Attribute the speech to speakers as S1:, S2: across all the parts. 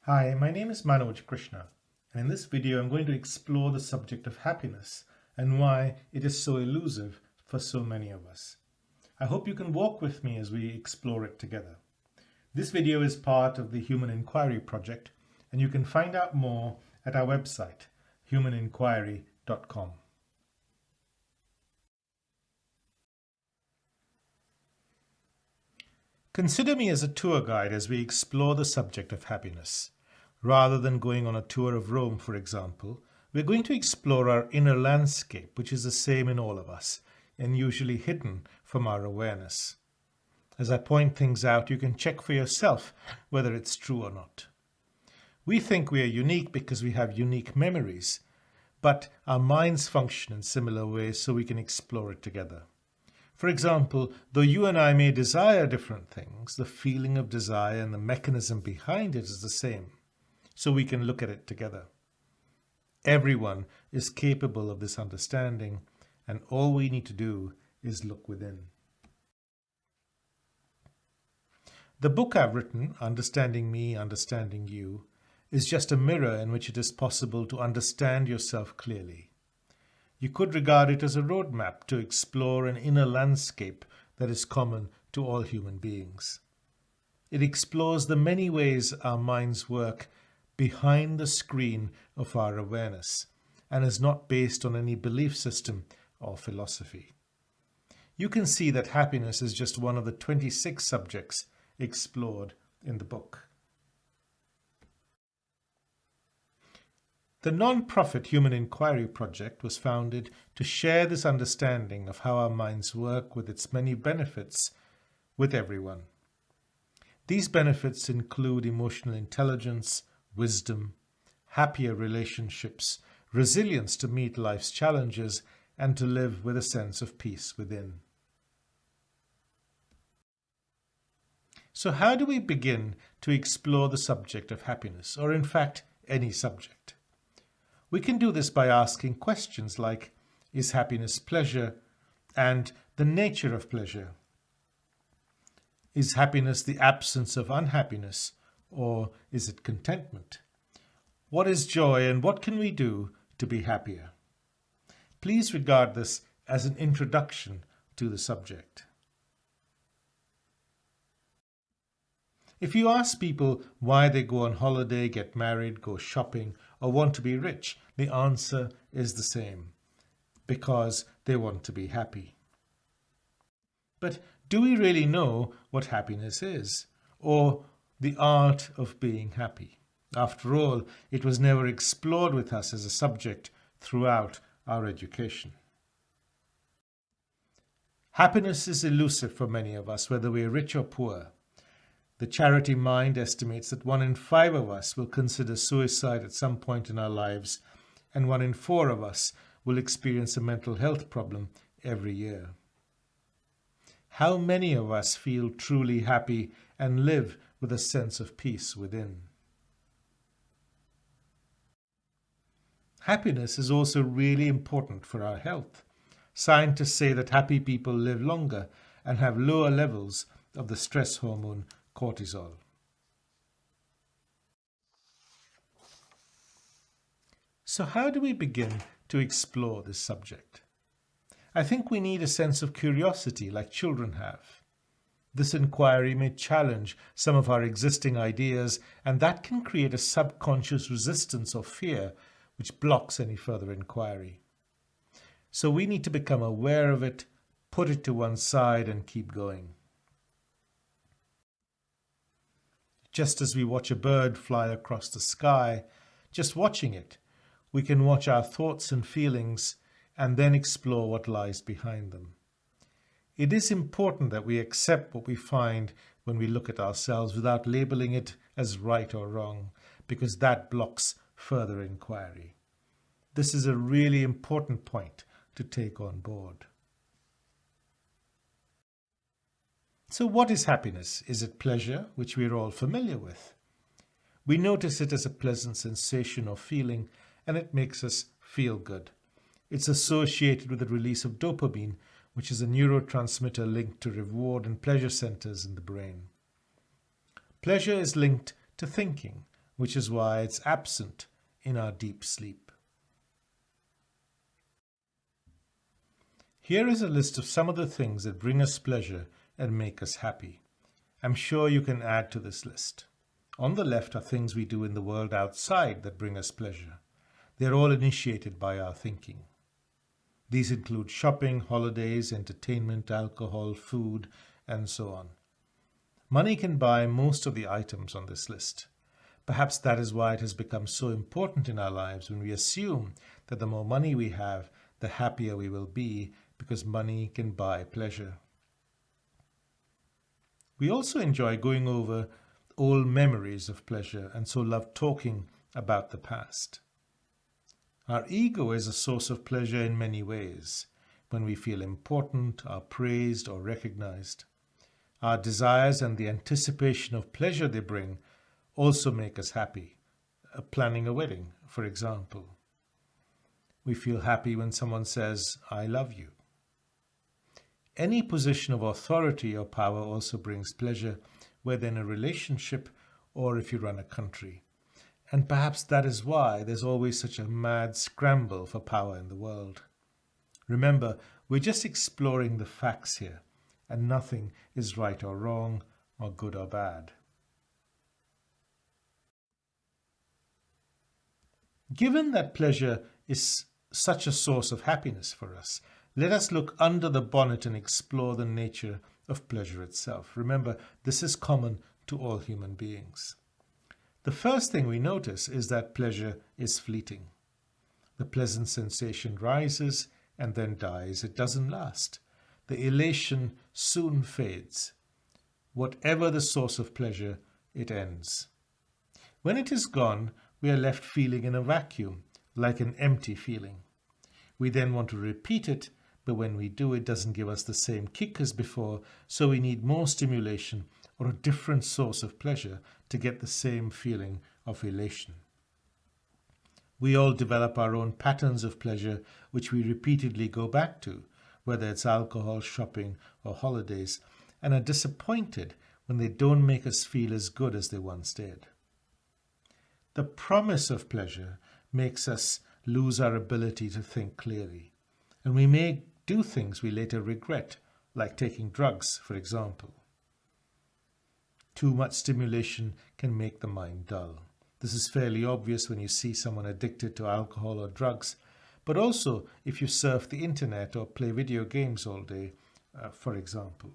S1: Hi, my name is Manoj Krishna, and in this video I'm going to explore the subject of happiness and why it is so elusive for so many of us. I hope you can walk with me as we explore it together. This video is part of the Human Enquiry Project, and you can find out more at our website, humanenquiry.com. Consider me as a tour guide as we explore the subject of happiness. Rather than going on a tour of Rome, for example, we're going to explore our inner landscape, which is the same in all of us and usually hidden from our awareness. As I point things out, you can check for yourself whether it's true or not. We think we are unique because we have unique memories, but our minds function in similar ways, so we can explore it together. For example, though you and I may desire different things, the feeling of desire and the mechanism behind it is the same, so we can look at it together. Everyone is capable of this understanding, and all we need to do is look within. The book I've written, Understanding Me, Understanding You, is just a mirror in which it is possible to understand yourself clearly. You could regard it as a roadmap to explore an inner landscape that is common to all human beings. It explores the many ways our minds work behind the screen of our awareness and is not based on any belief system or philosophy. You can see that happiness is just one of the 26 subjects explored in the book. The non-profit Human Enquiry Project was founded to share this understanding of how our minds work with its many benefits with everyone. These benefits include emotional intelligence, wisdom, happier relationships, resilience to meet life's challenges, and to live with a sense of peace within. So how do we begin to explore the subject of happiness, or in fact, any subject? We can do this by asking questions like, is happiness pleasure, and the nature of pleasure? Is happiness the absence of unhappiness, or is it contentment? What is joy, and what can we do to be happier? Please regard this as an introduction to the subject. If you ask people why they go on holiday, get married, go shopping, or want to be rich, the answer is the same: because they want to be happy. But do we really know what happiness is, or the art of being happy? After all, it was never explored with us as a subject throughout our education. Happiness is elusive for many of us, whether we are rich or poor. The Charity Mind estimates that 1 in 5 of us will consider suicide at some point in our lives, and 1 in 4 of us will experience a mental health problem every year. How many of us feel truly happy and live with a sense of peace within? Happiness is also really important for our health. Scientists say that happy people live longer and have lower levels of the stress hormone cortisol. So how do we begin to explore this subject? I think we need a sense of curiosity like children have. This inquiry may challenge some of our existing ideas, and that can create a subconscious resistance or fear which blocks any further inquiry. So we need to become aware of it, put it to one side, and keep going. Just as we watch a bird fly across the sky, just watching it, we can watch our thoughts and feelings and then explore what lies behind them. It is important that we accept what we find when we look at ourselves without labeling it as right or wrong, because that blocks further inquiry. This is a really important point to take on board. So what is happiness? Is it pleasure, which we are all familiar with? We notice it as a pleasant sensation or feeling, and it makes us feel good. It's associated with the release of dopamine, which is a neurotransmitter linked to reward and pleasure centers in the brain. Pleasure is linked to thinking, which is why it's absent in our deep sleep. Here is a list of some of the things that bring us pleasure and make us happy. I'm sure you can add to this list. On the left are things we do in the world outside that bring us pleasure. They're all initiated by our thinking. These include shopping, holidays, entertainment, alcohol, food, and so on. Money can buy most of the items on this list. Perhaps that is why it has become so important in our lives when we assume that the more money we have, the happier we will be, because money can buy pleasure. We also enjoy going over old memories of pleasure and so love talking about the past. Our ego is a source of pleasure in many ways, when we feel important, are praised or recognized. Our desires and the anticipation of pleasure they bring also make us happy. Planning a wedding, for example. We feel happy when someone says, "I love you." Any position of authority or power also brings pleasure, whether in a relationship or if you run a country. And perhaps that is why there's always such a mad scramble for power in the world. Remember, we're just exploring the facts here, and nothing is right or wrong, or good or bad. Given that pleasure is such a source of happiness for us, let us look under the bonnet and explore the nature of pleasure itself. Remember, this is common to all human beings. The first thing we notice is that pleasure is fleeting. The pleasant sensation rises and then dies. It doesn't last. The elation soon fades. Whatever the source of pleasure, it ends. When it is gone, we are left feeling in a vacuum, like an empty feeling. We then want to repeat it, but when we do, it doesn't give us the same kick as before, so we need more stimulation or a different source of pleasure to get the same feeling of elation. We all develop our own patterns of pleasure, which we repeatedly go back to, whether it's alcohol, shopping, or holidays, and are disappointed when they don't make us feel as good as they once did. The promise of pleasure makes us lose our ability to think clearly, and we may do things we later regret, like taking drugs, for example. Too much stimulation can make the mind dull. This is fairly obvious when you see someone addicted to alcohol or drugs, but also if you surf the internet or play video games all day, for example.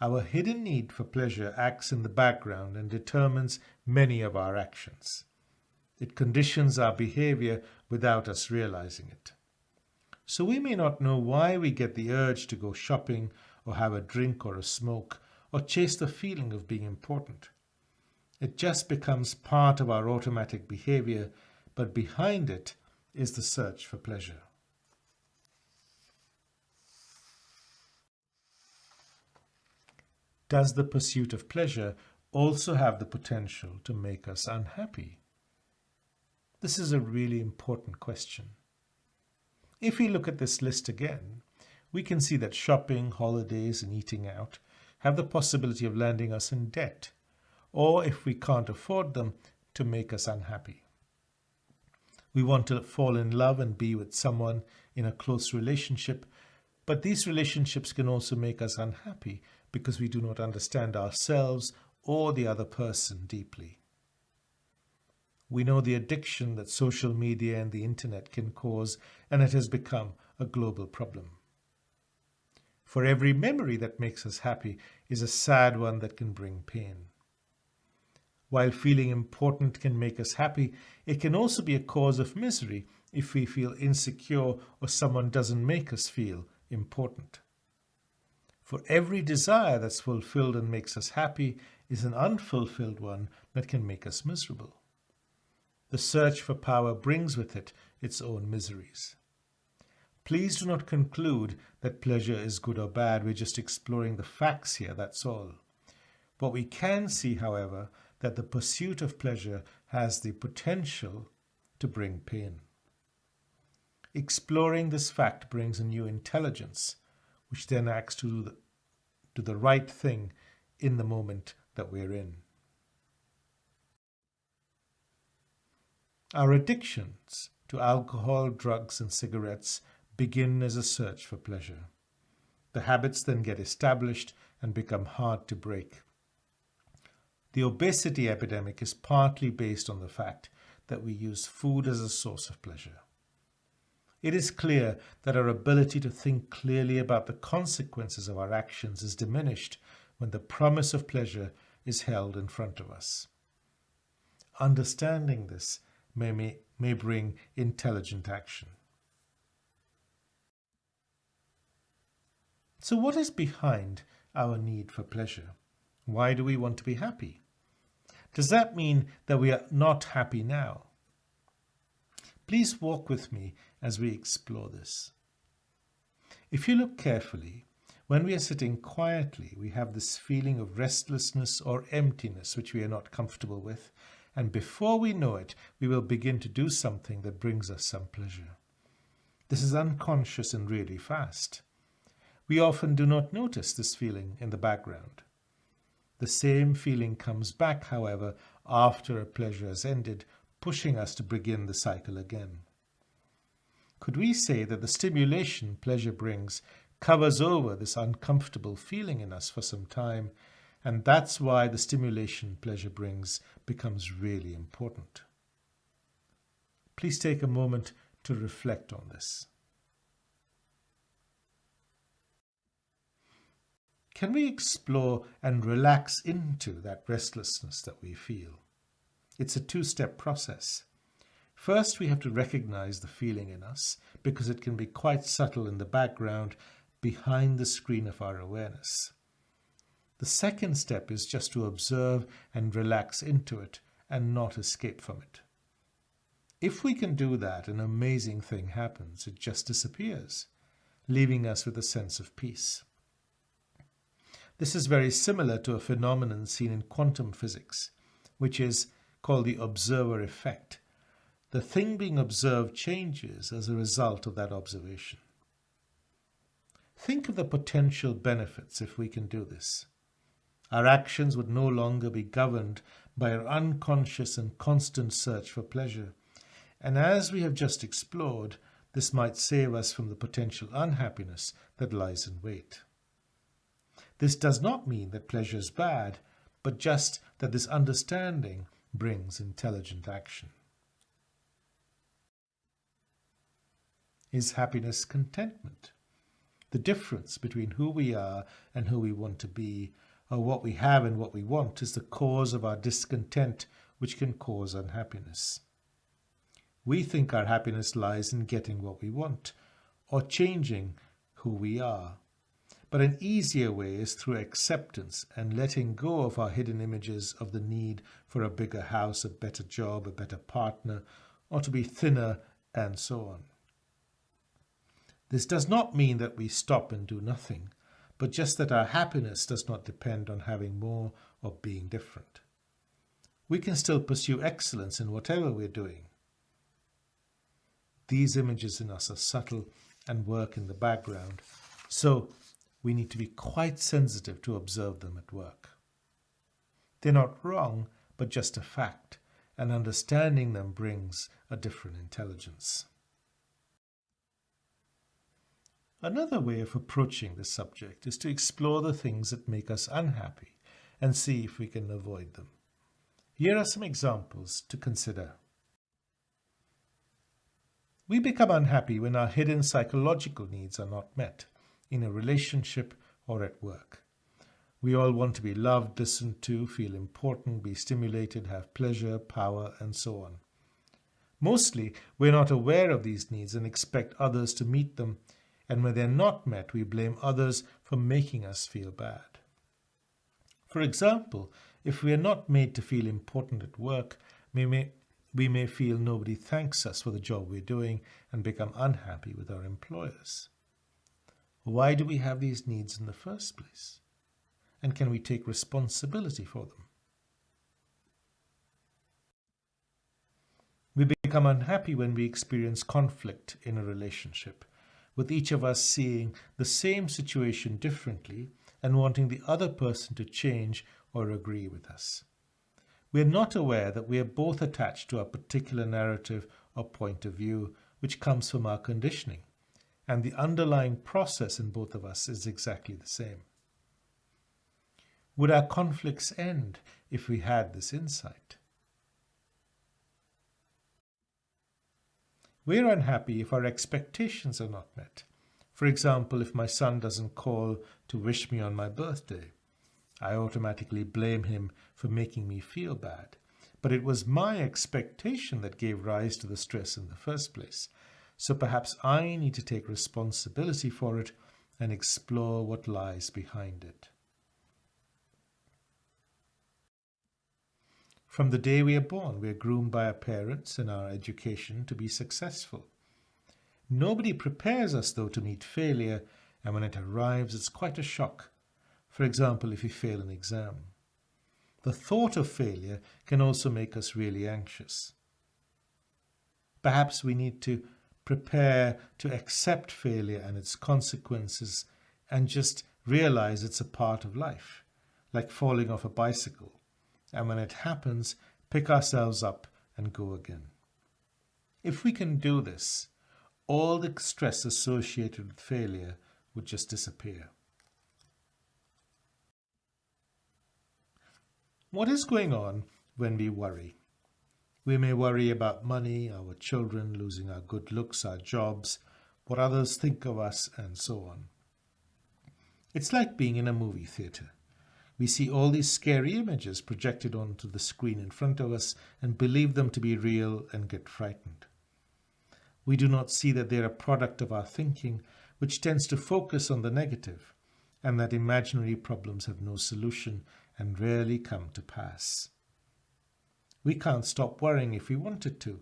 S1: Our hidden need for pleasure acts in the background and determines many of our actions. It conditions our behavior without us realizing it. So we may not know why we get the urge to go shopping or have a drink or a smoke or chase the feeling of being important. It just becomes part of our automatic behavior, but behind it is the search for pleasure. Does the pursuit of pleasure also have the potential to make us unhappy? This is a really important question. If we look at this list again, we can see that shopping, holidays, and eating out have the possibility of landing us in debt, or if we can't afford them, to make us unhappy. We want to fall in love and be with someone in a close relationship, but these relationships can also make us unhappy because we do not understand ourselves or the other person deeply. We know the addiction that social media and the internet can cause, and it has become a global problem. For every memory that makes us happy is a sad one that can bring pain. While feeling important can make us happy, it can also be a cause of misery if we feel insecure or someone doesn't make us feel important. For every desire that's fulfilled and makes us happy is an unfulfilled one that can make us miserable. The search for power brings with it its own miseries. Please do not conclude that pleasure is good or bad. We're just exploring the facts here, that's all. What we can see, however, that the pursuit of pleasure has the potential to bring pain. Exploring this fact brings a new intelligence, which then acts to do the right thing in the moment that we're in. Our addictions to alcohol, drugs, and cigarettes begin as a search for pleasure. The habits then get established and become hard to break. The obesity epidemic is partly based on the fact that we use food as a source of pleasure. It is clear that our ability to think clearly about the consequences of our actions is diminished when the promise of pleasure is held in front of us. Understanding this may bring intelligent action. So what is behind our need for pleasure? Why do we want to be happy? Does that mean that we are not happy now? Please walk with me as we explore this. If you look carefully, when we are sitting quietly, we have this feeling of restlessness or emptiness which we are not comfortable with, and before we know it, we will begin to do something that brings us some pleasure. This is unconscious and really fast. We often do not notice this feeling in the background. The same feeling comes back, however, after a pleasure has ended, pushing us to begin the cycle again. Could we say that the stimulation pleasure brings covers over this uncomfortable feeling in us for some time, and that's why the stimulation pleasure brings becomes really important? Please take a moment to reflect on this. Can we explore and relax into that restlessness that we feel? It's a two-step process. First, we have to recognize the feeling in us because it can be quite subtle in the background behind the screen of our awareness. The second step is just to observe and relax into it and not escape from it. If we can do that, an amazing thing happens. It just disappears, leaving us with a sense of peace. This is very similar to a phenomenon seen in quantum physics, which is called the observer effect. The thing being observed changes as a result of that observation. Think of the potential benefits if we can do this. Our actions would no longer be governed by our unconscious and constant search for pleasure. And as we have just explored, this might save us from the potential unhappiness that lies in wait. This does not mean that pleasure is bad, but just that this understanding brings intelligent action. Is happiness contentment? The difference between who we are and who we want to be, or what we have and what we want, is the cause of our discontent, which can cause unhappiness. We think our happiness lies in getting what we want, or changing who we are. But an easier way is through acceptance and letting go of our hidden images of the need for a bigger house, a better job, a better partner, or to be thinner, and so on. This does not mean that we stop and do nothing, but just that our happiness does not depend on having more or being different. We can still pursue excellence in whatever we're doing. These images in us are subtle and work in the background, so we need to be quite sensitive to observe them at work. They're not wrong, but just a fact, and understanding them brings a different intelligence. Another way of approaching this subject is to explore the things that make us unhappy and see if we can avoid them. Here are some examples to consider. We become unhappy when our hidden psychological needs are not met, in a relationship or at work. We all want to be loved, listened to, feel important, be stimulated, have pleasure, power, and so on. Mostly, we're not aware of these needs and expect others to meet them, and when they're not met, we blame others for making us feel bad. For example, if we are not made to feel important at work, we may feel nobody thanks us for the job we're doing and become unhappy with our employers. Why do we have these needs in the first place? And can we take responsibility for them? We become unhappy when we experience conflict in a relationship, with each of us seeing the same situation differently and wanting the other person to change or agree with us. We are not aware that we are both attached to a particular narrative or point of view, which comes from our conditioning, and the underlying process in both of us is exactly the same. Would our conflicts end if we had this insight? We're unhappy if our expectations are not met. For example, if my son doesn't call to wish me on my birthday, I automatically blame him for making me feel bad. But it was my expectation that gave rise to the stress in the first place. So perhaps I need to take responsibility for it and explore what lies behind it. From the day we are born, we are groomed by our parents and our education to be successful. Nobody prepares us, though, to meet failure, and when it arrives, it's quite a shock. For example, if you fail an exam. The thought of failure can also make us really anxious. Perhaps we need to prepare to accept failure and its consequences and just realize it's a part of life, like falling off a bicycle. And when it happens, pick ourselves up and go again. If we can do this, all the stress associated with failure would just disappear. What is going on when we worry? We may worry about money, our children, losing our good looks, our jobs, what others think of us, and so on. It's like being in a movie theater. We see all these scary images projected onto the screen in front of us and believe them to be real and get frightened. We do not see that they are a product of our thinking, which tends to focus on the negative, and that imaginary problems have no solution and rarely come to pass. We can't stop worrying if we wanted to,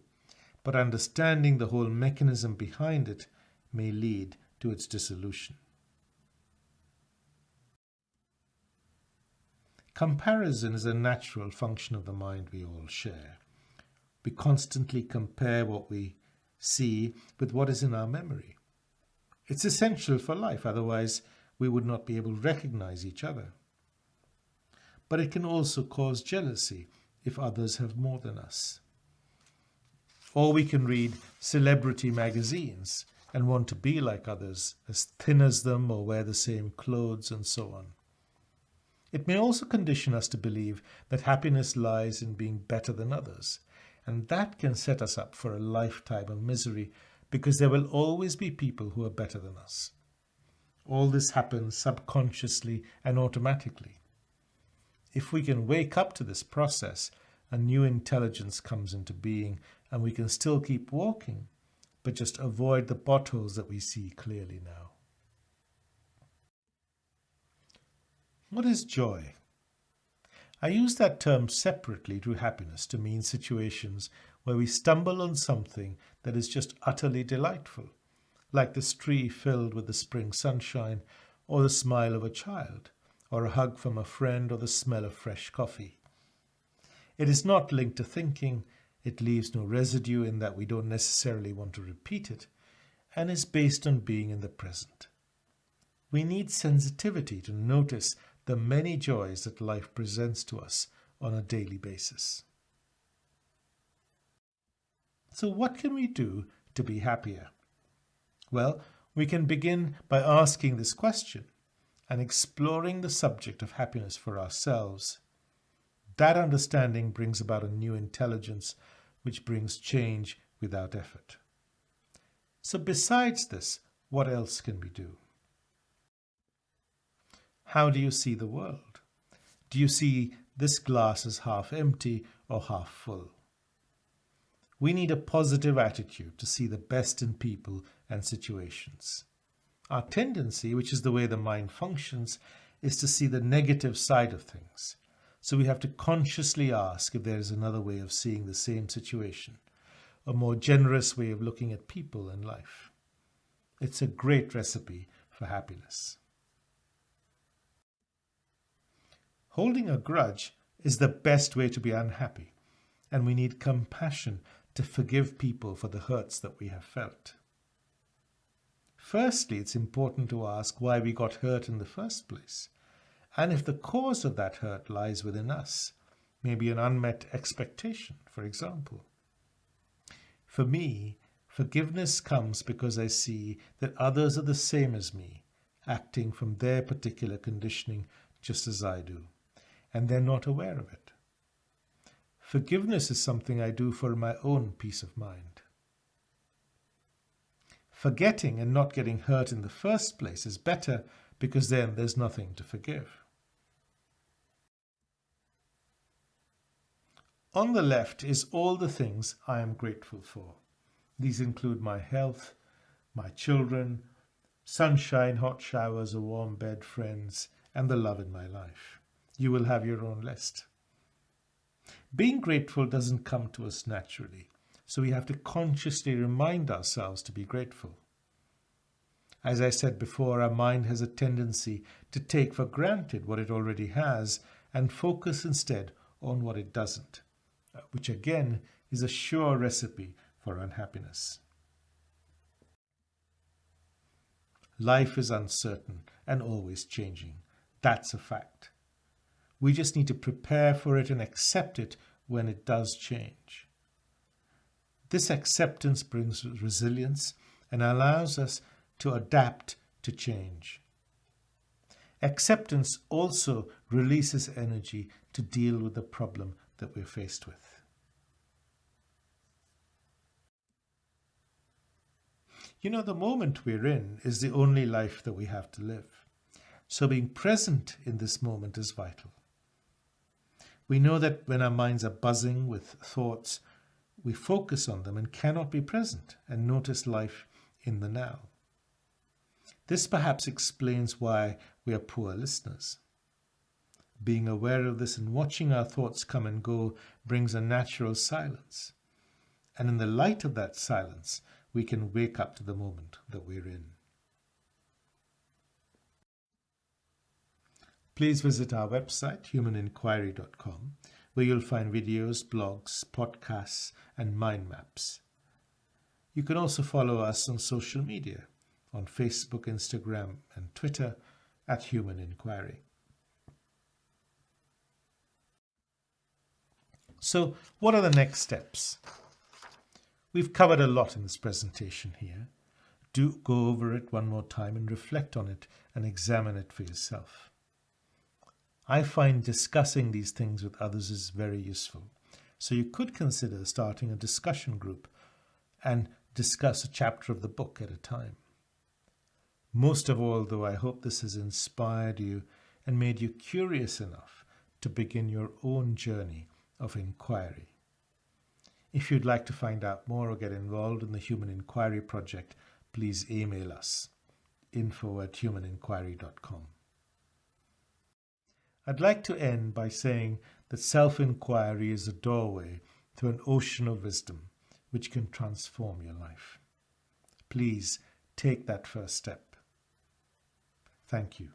S1: but understanding the whole mechanism behind it may lead to its dissolution. Comparison is a natural function of the mind we all share. We constantly compare what we see with what is in our memory. It's essential for life, otherwise we would not be able to recognize each other. But it can also cause jealousy if others have more than us. Or we can read celebrity magazines and want to be like others, as thin as them or wear the same clothes and so on. It may also condition us to believe that happiness lies in being better than others, and that can set us up for a lifetime of misery because there will always be people who are better than us. All this happens subconsciously and automatically. If we can wake up to this process, a new intelligence comes into being and we can still keep walking, but just avoid the potholes that we see clearly now. What is joy? I use that term separately to happiness to mean situations where we stumble on something that is just utterly delightful, like this tree filled with the spring sunshine, or the smile of a child, or a hug from a friend, or the smell of fresh coffee. It is not linked to thinking, it leaves no residue in that we don't necessarily want to repeat it, and is based on being in the present. We need sensitivity to notice the many joys that life presents to us on a daily basis. So what can we do to be happier? Well, we can begin by asking this question and exploring the subject of happiness for ourselves. That understanding brings about a new intelligence which brings change without effort. So besides this, what else can we do? How do you see the world? Do you see this glass as half empty or half full? We need a positive attitude to see the best in people and situations. Our tendency, which is the way the mind functions, is to see the negative side of things. So we have to consciously ask if there is another way of seeing the same situation, a more generous way of looking at people and life. It's a great recipe for happiness. Holding a grudge is the best way to be unhappy, and we need compassion to forgive people for the hurts that we have felt. Firstly, it's important to ask why we got hurt in the first place. And if the cause of that hurt lies within us, maybe an unmet expectation, for example. For me, forgiveness comes because I see that others are the same as me, acting from their particular conditioning just as I do, and they're not aware of it. Forgiveness is something I do for my own peace of mind. Forgetting and not getting hurt in the first place is better because then there's nothing to forgive. On the left is all the things I am grateful for. These include my health, my children, sunshine, hot showers, a warm bed, friends, and the love in my life. You will have your own list. Being grateful doesn't come to us naturally, so we have to consciously remind ourselves to be grateful. As I said before, our mind has a tendency to take for granted what it already has and focus instead on what it doesn't, which again is a sure recipe for unhappiness. Life is uncertain and always changing. That's a fact. We just need to prepare for it and accept it when it does change. This acceptance brings resilience and allows us to adapt to change. Acceptance also releases energy to deal with the problem that we're faced with. You know, the moment we're in is the only life that we have to live. So being present in this moment is vital. We know that when our minds are buzzing with thoughts, we focus on them and cannot be present and notice life in the now. This perhaps explains why we are poor listeners. Being aware of this and watching our thoughts come and go brings a natural silence. And in the light of that silence, we can wake up to the moment that we're in. Please visit our website, humanenquiry.com, where you'll find videos, blogs, podcasts, and mind maps. You can also follow us on social media, on Facebook, Instagram, and Twitter at Human Enquiry. So, what are the next steps? We've covered a lot in this presentation here. Do go over it one more time and reflect on it and examine it for yourself. I find discussing these things with others is very useful. So you could consider starting a discussion group and discuss a chapter of the book at a time. Most of all, though, I hope this has inspired you and made you curious enough to begin your own journey of inquiry. If you'd like to find out more or get involved in the Human Enquiry Project, please email us, info@humanenquiry.com. I'd like to end by saying that self-enquiry is a doorway to an ocean of wisdom which can transform your life. Please take that first step. Thank you.